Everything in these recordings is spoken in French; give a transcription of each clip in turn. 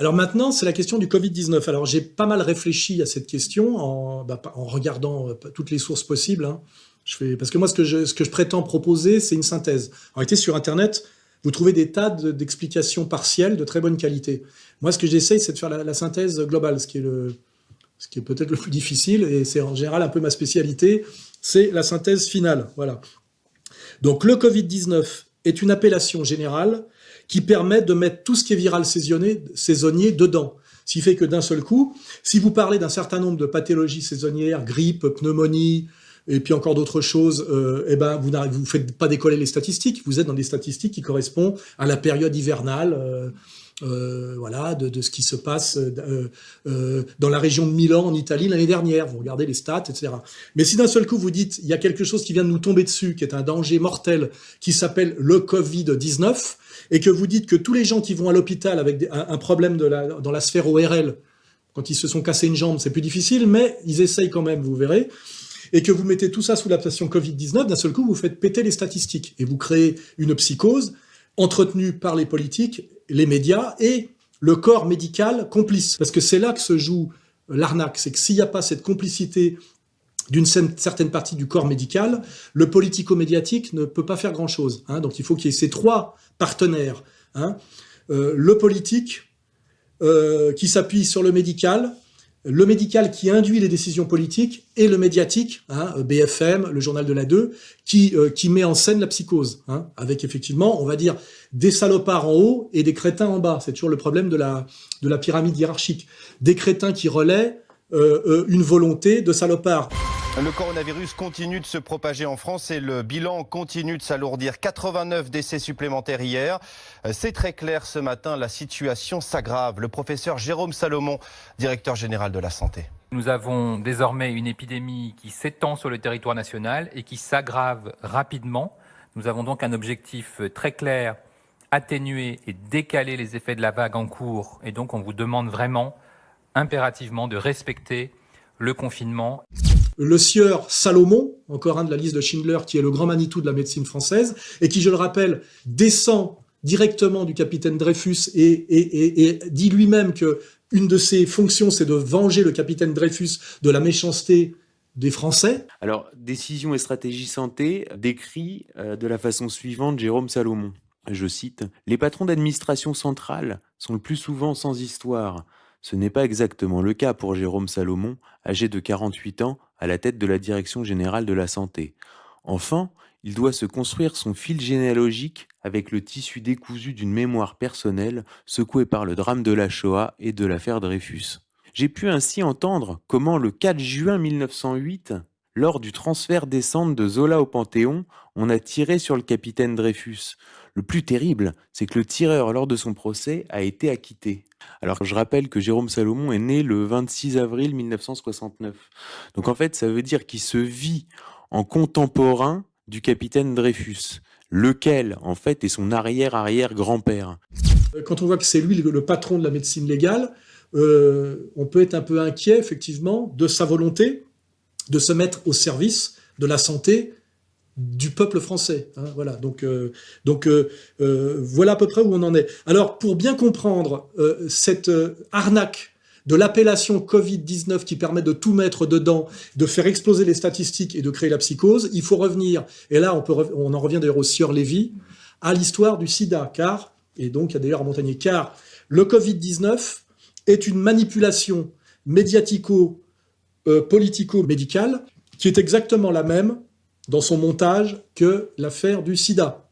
Alors maintenant, c'est la question du Covid-19. Alors j'ai pas mal réfléchi à cette question en regardant toutes les sources possibles. Hein. Parce que moi, ce que je prétends proposer, c'est une synthèse. En réalité, sur Internet, vous trouvez des tas d'explications partielles de très bonne qualité. Moi, ce que j'essaye, c'est de faire la synthèse globale, ce qui est peut-être le plus difficile, et c'est en général un peu ma spécialité, c'est la synthèse finale. Voilà. Donc le Covid-19 est une appellation générale qui permet de mettre tout ce qui est viral saisonnier dedans. Ce qui fait que d'un seul coup, si vous parlez d'un certain nombre de pathologies saisonnières, grippe, pneumonie, et puis encore d'autres choses, vous faites pas décoller les statistiques, vous êtes dans des statistiques qui correspondent à la période hivernale, voilà, de ce qui se passe dans la région de Milan, en Italie, l'année dernière. Vous regardez les stats, etc. Mais si d'un seul coup, vous dites, il y a quelque chose qui vient de nous tomber dessus, qui est un danger mortel, qui s'appelle le Covid-19, et que vous dites que tous les gens qui vont à l'hôpital avec un problème dans la sphère ORL, quand ils se sont cassés une jambe, c'est plus difficile, mais ils essayent quand même, vous verrez, et que vous mettez tout ça sous l'appellation Covid-19, d'un seul coup, vous faites péter les statistiques, et vous créez une psychose entretenue par les politiques, les médias et le corps médical complice. Parce que c'est là que se joue l'arnaque, c'est que s'il n'y a pas cette complicité d'une certaine partie du corps médical, le politico-médiatique ne peut pas faire grand-chose. Hein. Donc il faut qu'il y ait ces trois partenaires. Hein. Le politique qui s'appuie sur le médical qui induit les décisions politiques, et le médiatique, hein, BFM, le journal de la 2, qui met en scène la psychose, hein, avec effectivement, on va dire, des salopards en haut et des crétins en bas. C'est toujours le problème de la pyramide hiérarchique. Des crétins qui relaient une volonté de salopards. Le coronavirus continue de se propager en France et le bilan continue de s'alourdir. 89 décès supplémentaires hier. C'est très clair ce matin, la situation s'aggrave. Le professeur Jérôme Salomon, directeur général de la santé. Nous avons désormais une épidémie qui s'étend sur le territoire national et qui s'aggrave rapidement. Nous avons donc un objectif très clair, atténuer et décaler les effets de la vague en cours. Et donc on vous demande vraiment, impérativement, de respecter le confinement. Le sieur Salomon, encore un de la liste de Schindler, qui est le grand Manitou de la médecine française, et qui, je le rappelle, descend directement du capitaine Dreyfus et dit lui-même que une de ses fonctions, c'est de venger le capitaine Dreyfus de la méchanceté des Français. Alors, Décision et stratégie santé décrit de la façon suivante Jérôme Salomon. Je cite, « Les patrons d'administration centrale sont le plus souvent sans histoire. Ce n'est pas exactement le cas pour Jérôme Salomon, âgé de 48 ans, à la tête de la Direction générale de la santé. Enfin, il doit se construire son fil généalogique avec le tissu décousu d'une mémoire personnelle secouée par le drame de la Shoah et de l'affaire Dreyfus. J'ai pu ainsi entendre comment le 4 juin 1908, lors du transfert des cendres de Zola au Panthéon, on a tiré sur le capitaine Dreyfus. Le plus terrible, c'est que le tireur, lors de son procès, a été acquitté. » Alors, je rappelle que Jérôme Salomon est né le 26 avril 1969. Donc, en fait, ça veut dire qu'il se vit en contemporain du capitaine Dreyfus, lequel, en fait, est son arrière-arrière-grand-père. Quand on voit que c'est lui le patron de la médecine légale, on peut être un peu inquiet, effectivement, de sa volonté de se mettre au service de la santé du peuple français. Hein, voilà. Donc, voilà à peu près où on en est. Alors, pour bien comprendre cette arnaque de l'appellation Covid-19 qui permet de tout mettre dedans, de faire exploser les statistiques et de créer la psychose, il faut revenir, et là on en revient d'ailleurs au sieur Lévy, à l'histoire du sida, et donc il y a d'ailleurs à Montagnier, car le Covid-19 est une manipulation médiatico-politico-médicale qui est exactement la même dans son montage que l'affaire du sida.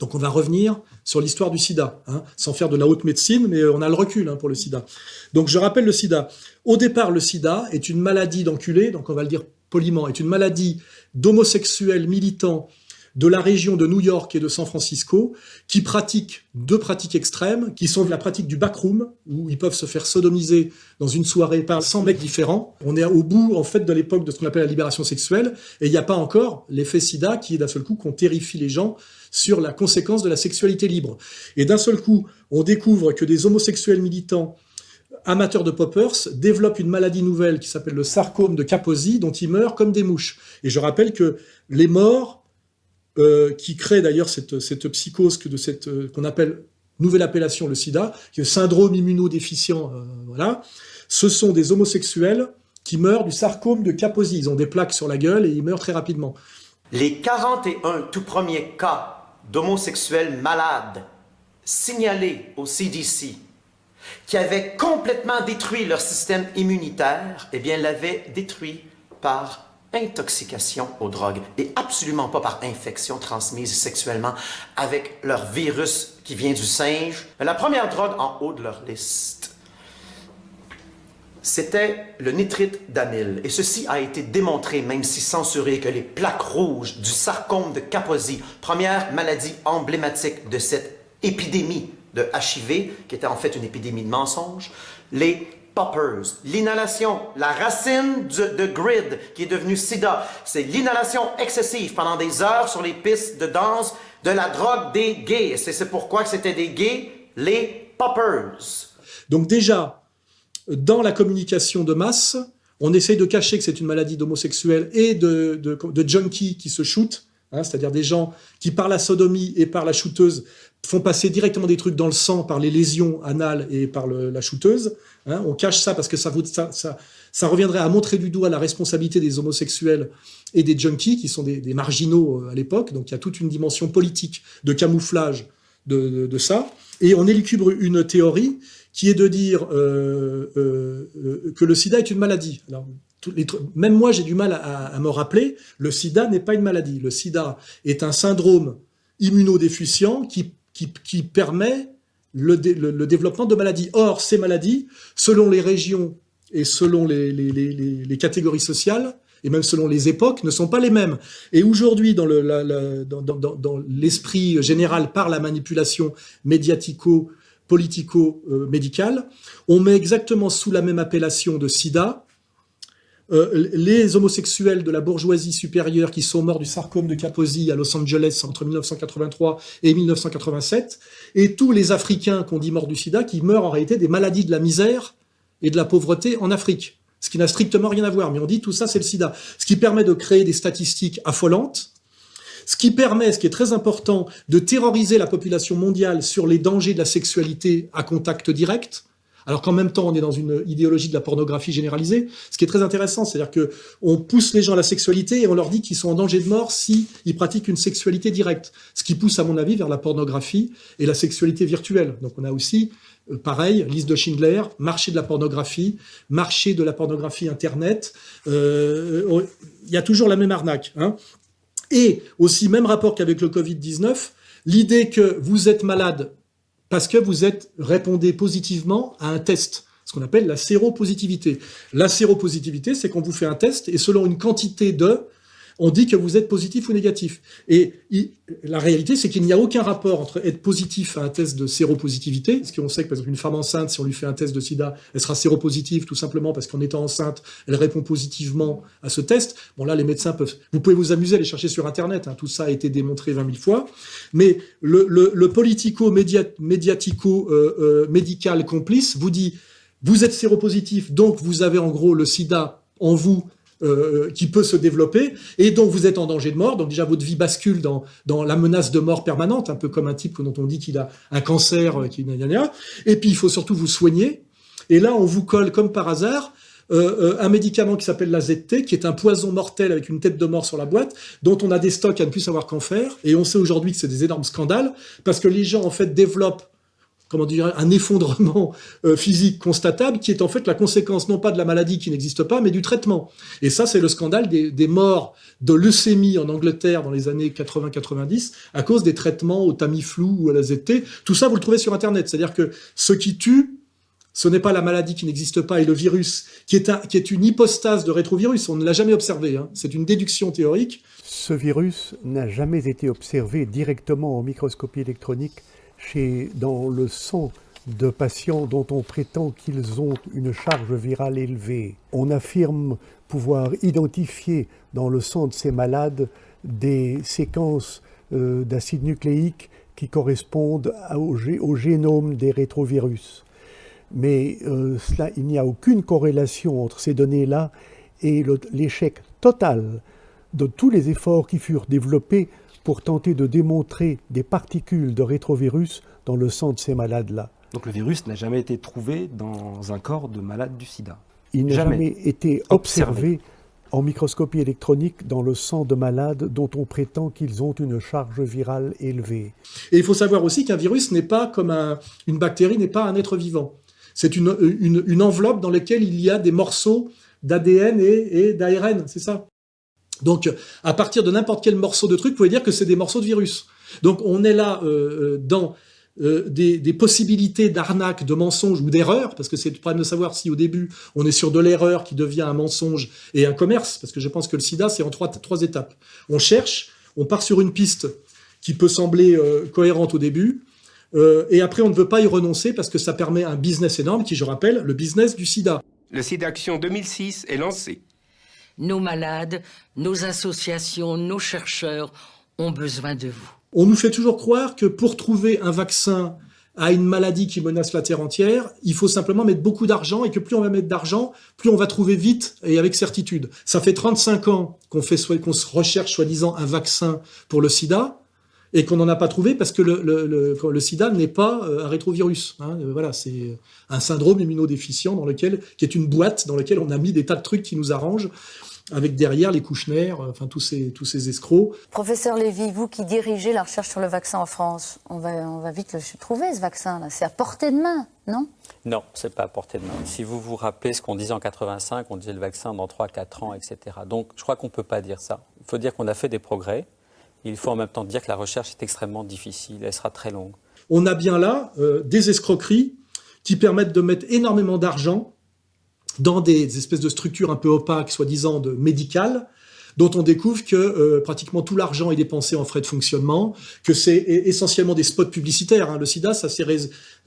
Donc on va revenir sur l'histoire du sida, hein, sans faire de la haute médecine, mais on a le recul pour le sida. Donc je rappelle le sida. Au départ, le sida est une maladie d'enculés, donc on va le dire poliment, est une maladie d'homosexuels militants de la région de New York et de San Francisco, qui pratiquent deux pratiques extrêmes, qui sont la pratique du backroom, où ils peuvent se faire sodomiser dans une soirée par 100 mecs différents. On est au bout, en fait, de l'époque de ce qu'on appelle la libération sexuelle, et il n'y a pas encore l'effet sida qui est d'un seul coup qu'on terrifie les gens sur la conséquence de la sexualité libre. Et d'un seul coup, on découvre que des homosexuels militants amateurs de poppers développent une maladie nouvelle qui s'appelle le sarcome de Kaposi, dont ils meurent comme des mouches. Et je rappelle que les morts, qui créent d'ailleurs cette psychose qu'on appelle, nouvelle appellation, le sida, qui est le syndrome immunodéficient, voilà, ce sont des homosexuels qui meurent du sarcome de Kaposi. Ils ont des plaques sur la gueule et ils meurent très rapidement. Les 41 tout premiers cas d'homosexuels malades signalés au CDC, qui avaient complètement détruit leur système immunitaire, eh bien, l'avaient détruit par intoxication aux drogues et absolument pas par infection transmise sexuellement avec leur virus qui vient du singe. La première drogue en haut de leur liste, c'était le nitrite d'amyle. Et ceci a été démontré, même si censuré, que les plaques rouges du sarcome de Kaposi, première maladie emblématique de cette épidémie de HIV, qui était en fait une épidémie de mensonges, les poppers, l'inhalation, la racine de grid qui est devenue sida, c'est l'inhalation excessive pendant des heures sur les pistes de danse de la drogue des gays. C'est pourquoi c'était des gays, les poppers. Donc déjà, dans la communication de masse, on essaye de cacher que c'est une maladie d'homosexuels et de junkies qui se shootent, hein, c'est-à-dire des gens qui, par la sodomie et par la shooteuse, font passer directement des trucs dans le sang par les lésions anales et par la shooteuse. Hein. On cache ça parce que ça reviendrait à montrer du doigt la responsabilité des homosexuels et des junkies, qui sont des marginaux à l'époque. Donc il y a toute une dimension politique de camouflage de ça. Et on élucubre une théorie qui est de dire que le sida est une maladie. Alors, même moi, j'ai du mal à me rappeler, le sida n'est pas une maladie. Le sida est un syndrome immunodéficient qui permet le développement de maladies. Or, ces maladies, selon les régions et selon les catégories sociales, et même selon les époques, ne sont pas les mêmes. Et aujourd'hui, dans l'esprit général, par la manipulation politico-médicale, on met exactement sous la même appellation de sida les homosexuels de la bourgeoisie supérieure qui sont morts du sarcome de Kaposi à Los Angeles entre 1983 et 1987, et tous les Africains qu'on dit morts du sida qui meurent en réalité des maladies de la misère et de la pauvreté en Afrique. Ce qui n'a strictement rien à voir, mais on dit tout ça c'est le sida. Ce qui permet de créer des statistiques affolantes, ce qui permet, ce qui est très important, de terroriser la population mondiale sur les dangers de la sexualité à contact direct, alors qu'en même temps on est dans une idéologie de la pornographie généralisée. Ce qui est très intéressant, c'est-à-dire que on pousse les gens à la sexualité et on leur dit qu'ils sont en danger de mort si ils pratiquent une sexualité directe, ce qui pousse à mon avis vers la pornographie et la sexualité virtuelle. Donc on a aussi pareil, liste de Schindler, marché de la pornographie Internet, il y a toujours la même arnaque. Hein. Et aussi, même rapport qu'avec le Covid-19, l'idée que vous êtes malade parce que vous répondez positivement à un test, ce qu'on appelle la séropositivité. La séropositivité, c'est qu'on vous fait un test et selon une quantité on dit que vous êtes positif ou négatif. Et la réalité, c'est qu'il n'y a aucun rapport entre être positif à un test de séropositivité, parce qu'on sait que, par exemple, une femme enceinte, si on lui fait un test de sida, elle sera séropositive tout simplement parce qu'en étant enceinte, elle répond positivement à ce test. Bon, là, les médecins vous pouvez vous amuser à les chercher sur Internet, hein, tout ça a été démontré 20 000 fois. Mais le politico-médical complice vous dit, vous êtes séropositif, donc vous avez en gros le sida en vous, qui peut se développer, et donc vous êtes en danger de mort, donc déjà votre vie bascule dans la menace de mort permanente, un peu comme un type dont on dit qu'il a un cancer, et puis il faut surtout vous soigner, et là on vous colle comme par hasard un médicament qui s'appelle la ZT, qui est un poison mortel avec une tête de mort sur la boîte, dont on a des stocks à ne plus savoir qu'en faire, et on sait aujourd'hui que c'est des énormes scandales, parce que les gens en fait développent un effondrement physique constatable qui est en fait la conséquence non pas de la maladie qui n'existe pas, mais du traitement. Et ça, c'est le scandale des morts de leucémie en Angleterre dans les années 80-90 à cause des traitements au Tamiflu ou à la ZT. Tout ça, vous le trouvez sur Internet. C'est-à-dire que ce qui tue, ce n'est pas la maladie qui n'existe pas et le virus, qui est une hypostase de rétrovirus. On ne l'a jamais observé. Hein. C'est une déduction théorique. Ce virus n'a jamais été observé directement en microscopie électronique dans le sang de patients dont on prétend qu'ils ont une charge virale élevée. On affirme pouvoir identifier dans le sang de ces malades des séquences d'acides nucléiques qui correspondent au génome des rétrovirus. Mais il n'y a aucune corrélation entre ces données-là et l'échec total de tous les efforts qui furent développés pour tenter de démontrer des particules de rétrovirus dans le sang de ces malades-là. Donc le virus n'a jamais été trouvé dans un corps de malade du sida. Il n'a jamais été observé en microscopie électronique dans le sang de malades dont on prétend qu'ils ont une charge virale élevée. Et il faut savoir aussi qu'un virus n'est pas comme une bactérie, n'est pas un être vivant. C'est une enveloppe dans laquelle il y a des morceaux d'ADN et d'ARN, c'est ça. Donc, à partir de n'importe quel morceau de truc, vous pouvez dire que c'est des morceaux de virus. Donc, on est là dans des possibilités d'arnaque, de mensonge ou d'erreur, parce que c'est le problème de savoir si au début, on est sur de l'erreur qui devient un mensonge et un commerce, parce que je pense que le sida, c'est en trois étapes. On cherche, on part sur une piste qui peut sembler cohérente au début, et après, on ne veut pas y renoncer parce que ça permet un business énorme qui, je rappelle, le business du sida. Le SIDAction 2006 est lancé. Nos malades, nos associations, nos chercheurs ont besoin de vous. On nous fait toujours croire que pour trouver un vaccin à une maladie qui menace la Terre entière, il faut simplement mettre beaucoup d'argent et que plus on va mettre d'argent, plus on va trouver vite et avec certitude. Ça fait 35 ans qu'on se recherche soi-disant un vaccin pour le sida et qu'on n'en a pas trouvé parce que le sida n'est pas un rétrovirus. Voilà, c'est un syndrome immunodéficient qui est une boîte dans laquelle on a mis des tas de trucs qui nous arrangent, avec derrière les Kouchner, enfin tous ces escrocs. Professeur Lévy, vous qui dirigez la recherche sur le vaccin en France, on va vite le trouver, ce vaccin-là. C'est à portée de main, non ? Non, c'est pas à portée de main. Si vous vous rappelez ce qu'on disait en 85, on disait le vaccin dans 3-4 ans, etc. Donc je crois qu'on ne peut pas dire ça. Il faut dire qu'on a fait des progrès. Il faut en même temps dire que la recherche est extrêmement difficile, elle sera très longue. On a bien là des escroqueries qui permettent de mettre énormément d'argent dans des espèces de structures un peu opaques, soi-disant médicales, dont on découvre que pratiquement tout l'argent est dépensé en frais de fonctionnement, que c'est essentiellement des spots publicitaires. Le sida,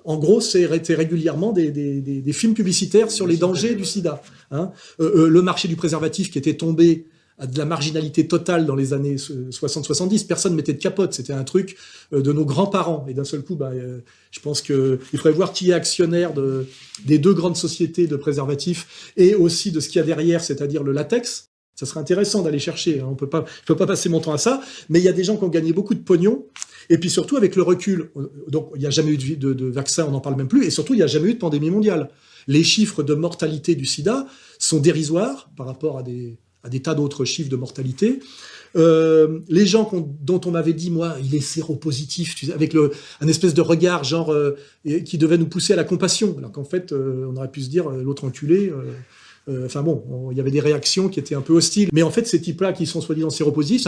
en gros, c'est régulièrement des films publicitaires sur les dangers du sida. Le marché du préservatif qui était tombé à de la marginalité totale dans les années 60-70. Personne ne mettait de capote. C'était un truc de nos grands-parents. Et d'un seul coup, je pense qu'il faudrait voir qui est actionnaire des deux grandes sociétés de préservatifs et aussi de ce qu'il y a derrière, c'est-à-dire le latex. Ça serait intéressant d'aller chercher. On peut pas passer mon temps à ça. Mais il y a des gens qui ont gagné beaucoup de pognon. Et puis surtout, avec le recul, donc il n'y a jamais eu de vaccin, on n'en parle même plus. Et surtout, il n'y a jamais eu de pandémie mondiale. Les chiffres de mortalité du sida sont dérisoires par rapport à des tas d'autres chiffres de mortalité. Les gens dont on m'avait dit, moi, il est séropositif, avec un espèce de regard qui devait nous pousser à la compassion, alors qu'en fait, on aurait pu se dire, l'autre enculé... il y avait des réactions qui étaient un peu hostiles. Mais en fait, ces types-là qui sont soi-disant séropositifs,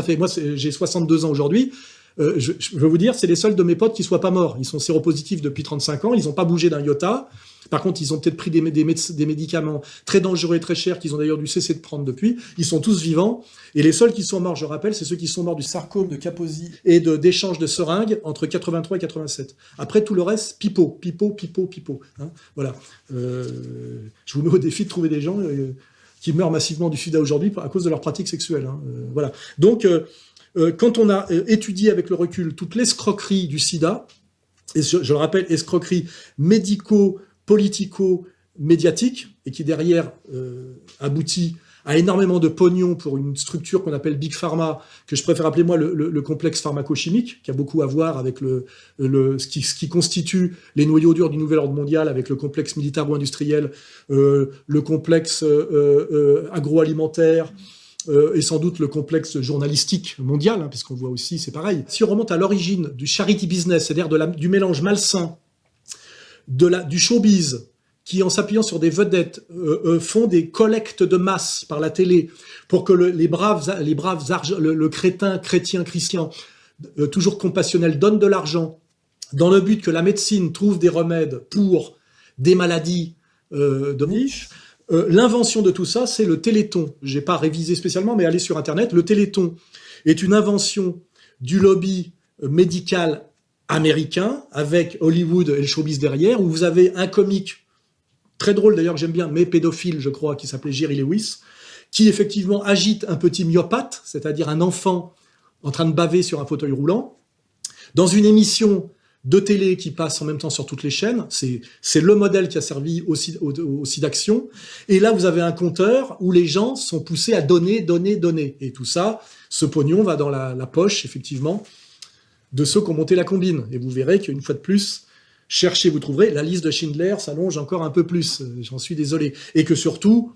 j'ai 62 ans aujourd'hui, je veux vous dire, c'est les seuls de mes potes qui soient pas morts. Ils sont séropositifs depuis 35 ans, ils n'ont pas bougé d'un iota. Par contre, ils ont peut-être pris des médicaments très dangereux et très chers qu'ils ont d'ailleurs dû cesser de prendre depuis. Ils sont tous vivants. Et les seuls qui sont morts, je rappelle, c'est ceux qui sont morts du sarcome de Kaposi et d'échanges de seringues entre 83 et 87. Après, tout le reste, pipeau. Voilà. Je vous mets au défi de trouver des gens qui meurent massivement du sida aujourd'hui à cause de leurs pratiques sexuelles. Voilà. Donc, quand on a étudié avec le recul toute l'escroquerie du sida, et je le rappelle, escroquerie politico-médiatique, et qui derrière aboutit à énormément de pognon pour une structure qu'on appelle Big Pharma, que je préfère appeler moi le complexe pharmaco-chimique, qui a beaucoup à voir avec ce qui constitue les noyaux durs du nouvel ordre mondial, avec le complexe militaro-industriel, le complexe agroalimentaire, et sans doute le complexe journalistique mondial, puisqu'on voit aussi, c'est pareil. Si on remonte à l'origine du charity business, c'est-à-dire du mélange malsain du showbiz, qui, en s'appuyant sur des vedettes, font des collectes de masse par la télé pour que le crétin, chrétien, christian, toujours compassionnel, donne de l'argent dans le but que la médecine trouve des remèdes pour des maladies de niche. L'invention de tout ça, c'est le Téléthon. J'ai pas révisé spécialement, mais allez sur Internet. Le Téléthon est une invention du lobby médical américain, avec Hollywood et le showbiz derrière, où vous avez un comique très drôle d'ailleurs que j'aime bien, mais pédophile je crois, qui s'appelait Jerry Lewis, qui effectivement agite un petit myopathe, c'est-à-dire un enfant en train de baver sur un fauteuil roulant, dans une émission de télé qui passent en même temps sur toutes les chaînes. C'est le modèle qui a servi au SIDAction. Et là, vous avez un compteur où les gens sont poussés à donner. Et tout ça, ce pognon va dans la poche, effectivement, de ceux qui ont monté la combine. Et vous verrez qu'une fois de plus, cherchez, vous trouverez, la liste de Schindler s'allonge encore un peu plus. J'en suis désolé. Et que surtout,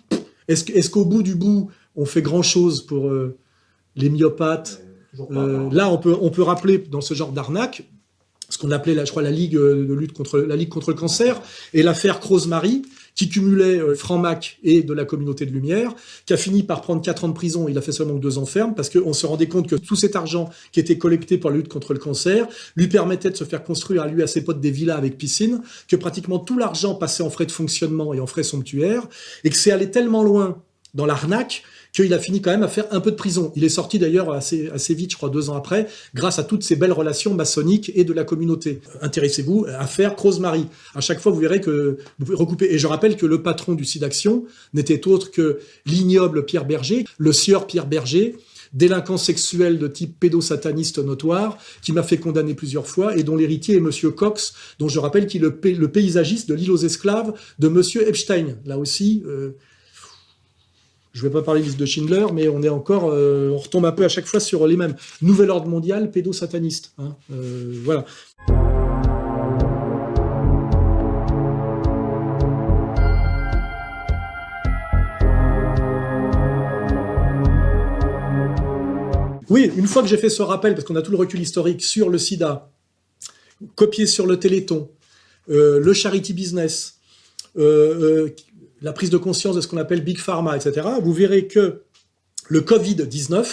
est-ce qu'au bout du bout, on fait grand-chose pour les myopathes? Là, on peut rappeler dans ce genre d'arnaque ce qu'on appelait, je crois, la Ligue contre le cancer, et l'affaire Crozes-Marie, qui cumulait franc-mac et de la communauté de lumière, qui a fini par prendre 4 ans de prison. Il a fait seulement 2 ans ferme, parce qu'on se rendait compte que tout cet argent qui était collecté pour la lutte contre le cancer lui permettait de se faire construire à lui, à ses potes, des villas avec piscine, que pratiquement tout l'argent passait en frais de fonctionnement et en frais somptuaires, et que c'est allé tellement loin dans l'arnaque qu'il a fini quand même à faire un peu de prison. Il est sorti d'ailleurs assez vite, je crois 2 ans après, grâce à toutes ces belles relations maçonniques et de la communauté. Intéressez-vous à faire Crozes-Marie. À chaque fois, vous verrez que vous pouvez recouper. Et je rappelle que le patron du SIDAction n'était autre que l'ignoble Pierre Berger, le sieur Pierre Berger, délinquant sexuel de type pédosataniste notoire, qui m'a fait condamner plusieurs fois, et dont l'héritier est Monsieur Cox, dont je rappelle qu'il est le paysagiste de l'île aux esclaves de Monsieur Epstein. Là aussi... je ne vais pas parler de Schindler, mais on retombe un peu à chaque fois sur les mêmes. Nouvel ordre mondial, pédosataniste. Voilà. Oui, une fois que j'ai fait ce rappel, parce qu'on a tout le recul historique sur le sida, copié sur le Téléthon, le charity business, la prise de conscience de ce qu'on appelle Big Pharma, etc., vous verrez que le Covid-19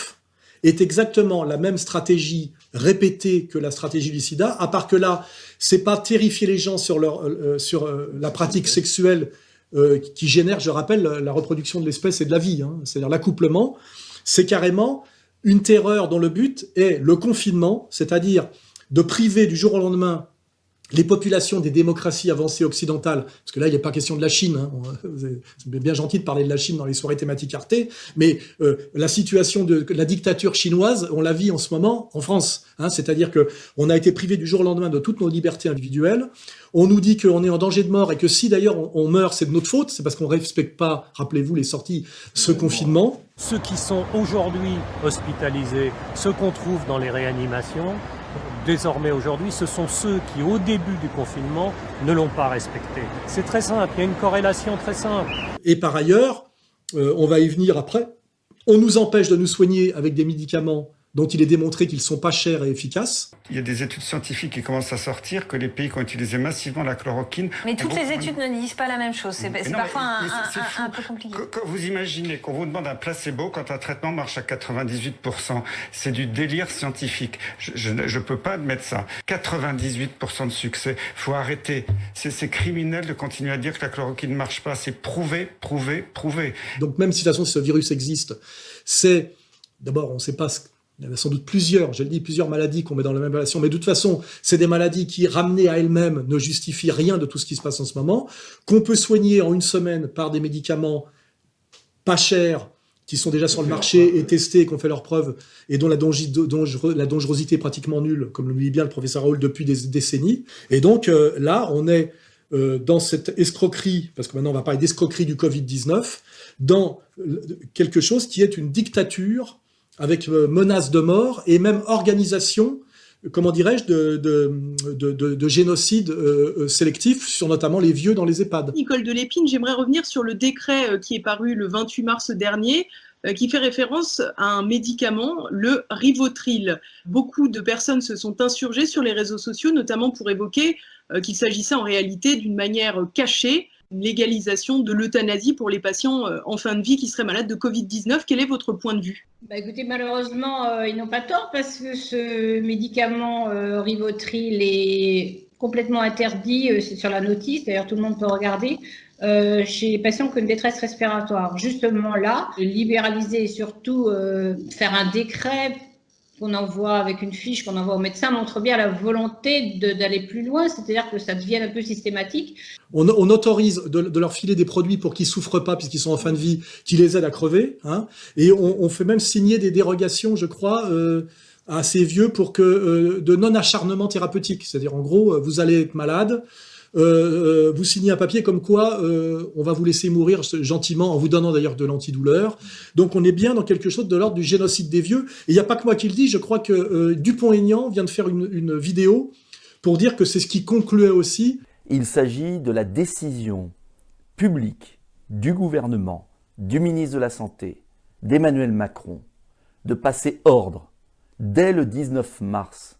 est exactement la même stratégie répétée que la stratégie du sida, à part que là, c'est pas terrifier les gens sur la pratique sexuelle qui génère, je rappelle, la reproduction de l'espèce et de la vie, c'est-à-dire l'accouplement. C'est carrément une terreur dont le but est le confinement, c'est-à-dire de priver du jour au lendemain les populations des démocraties avancées occidentales, parce que là, il n'est pas question de la Chine, c'est bien gentil de parler de la Chine dans les soirées thématiques Arte, mais la situation de la dictature chinoise, on la vit en ce moment en France, c'est-à-dire qu'on a été privé du jour au lendemain de toutes nos libertés individuelles, on nous dit qu'on est en danger de mort, et que si d'ailleurs on meurt, c'est de notre faute, c'est parce qu'on ne respecte pas, rappelez-vous les sorties, ce confinement. Ceux qui sont aujourd'hui hospitalisés, ceux qu'on trouve dans les réanimations, désormais aujourd'hui, ce sont ceux qui, au début du confinement, ne l'ont pas respecté. C'est très simple, il y a une corrélation très simple. Et par ailleurs, on va y venir après, on nous empêche de nous soigner avec des médicaments dont il est démontré qu'ils sont pas chers et efficaces. Il y a des études scientifiques qui commencent à sortir que les pays qui ont utilisé massivement la chloroquine... Mais toutes les études ne disent pas la même chose, c'est parfois un peu compliqué. Quand vous imaginez qu'on vous demande un placebo quand un traitement marche à 98%, c'est du délire scientifique. Je ne peux pas admettre ça. 98% de succès, faut arrêter. C'est criminel de continuer à dire que la chloroquine ne marche pas. C'est prouvé. Donc même si de toute façon ce virus existe, c'est... D'abord, on ne sait pas... Il y en a sans doute plusieurs maladies qu'on met dans la même relation, mais de toute façon, c'est des maladies qui, ramenées à elles-mêmes, ne justifient rien de tout ce qui se passe en ce moment, qu'on peut soigner en 1 semaine par des médicaments pas chers, qui sont déjà sur le marché et testés, qui ont fait leurs preuves, et dont la dangerosité est pratiquement nulle, comme le dit bien le professeur Raoult depuis des décennies. Et donc là, on est dans cette escroquerie, parce que maintenant on va parler d'escroquerie du Covid-19, dans quelque chose qui est une dictature avec menace de mort et même organisation, comment dirais-je, de génocide sélectif sur notamment les vieux dans les EHPAD. Nicole Delépine, j'aimerais revenir sur le décret qui est paru le 28 mars dernier, qui fait référence à un médicament, le Rivotril. Beaucoup de personnes se sont insurgées sur les réseaux sociaux, notamment pour évoquer qu'il s'agissait en réalité d'une manière cachée, une légalisation de l'euthanasie pour les patients en fin de vie qui seraient malades de Covid-19. Quel est votre point de vue ? Écoutez, malheureusement, ils n'ont pas tort parce que ce médicament Rivotril est complètement interdit, c'est sur la notice, d'ailleurs tout le monde peut regarder, chez les patients qui ont une détresse respiratoire. Justement là, libéraliser et surtout faire un décret qu'on envoie avec une fiche, qu'on envoie au médecin, montre bien la volonté d'aller plus loin, c'est-à-dire que ça devienne un peu systématique. On autorise de leur filer des produits pour qu'ils ne souffrent pas puisqu'ils sont en fin de vie, qui les aident à crever, et on fait même signer des dérogations, je crois, assez vieux pour que de non-acharnement thérapeutique. C'est-à-dire, en gros, vous allez être malade, vous signez un papier comme quoi on va vous laisser mourir gentiment, en vous donnant d'ailleurs de l'antidouleur. Donc on est bien dans quelque chose de l'ordre du génocide des vieux. Et il n'y a pas que moi qui le dis, je crois que Dupont-Aignan vient de faire une vidéo pour dire que c'est ce qui concluait aussi. Il s'agit de la décision publique du gouvernement, du ministre de la Santé, d'Emmanuel Macron, de passer ordre dès le 19 mars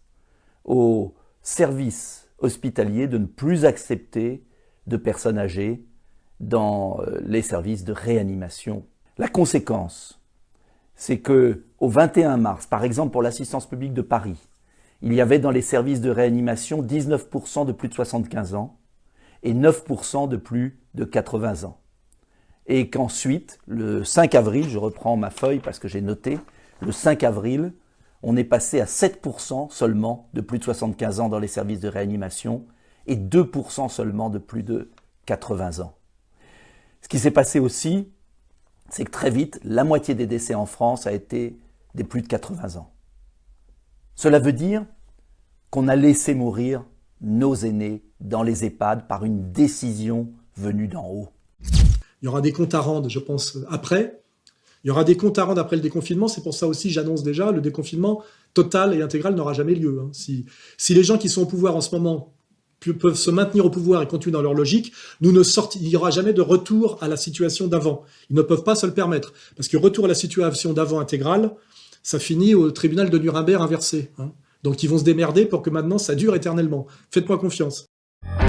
aux services hospitaliers de ne plus accepter de personnes âgées dans les services de réanimation. La conséquence, c'est que au 21 mars, par exemple pour l'assistance publique de Paris, il y avait dans les services de réanimation 19% de plus de 75 ans et 9% de plus de 80 ans. Et qu'ensuite, le 5 avril, je reprends ma feuille parce que j'ai noté, le 5 avril, on est passé à 7% seulement de plus de 75 ans dans les services de réanimation et 2% seulement de plus de 80 ans. Ce qui s'est passé aussi, c'est que très vite, la moitié des décès en France a été des plus de 80 ans. Cela veut dire qu'on a laissé mourir nos aînés dans les EHPAD par une décision venue d'en haut. Il y aura des comptes à rendre, je pense, après. Il y aura des comptes à rendre après le déconfinement. C'est pour ça aussi, j'annonce déjà, le déconfinement total et intégral n'aura jamais lieu. Si les gens qui sont au pouvoir en ce moment peuvent se maintenir au pouvoir et continuer dans leur logique, il n'y aura jamais de retour à la situation d'avant. Ils ne peuvent pas se le permettre. Parce que retour à la situation d'avant intégrale, ça finit au tribunal de Nuremberg inversé. Donc ils vont se démerder pour que maintenant ça dure éternellement. Faites-moi confiance.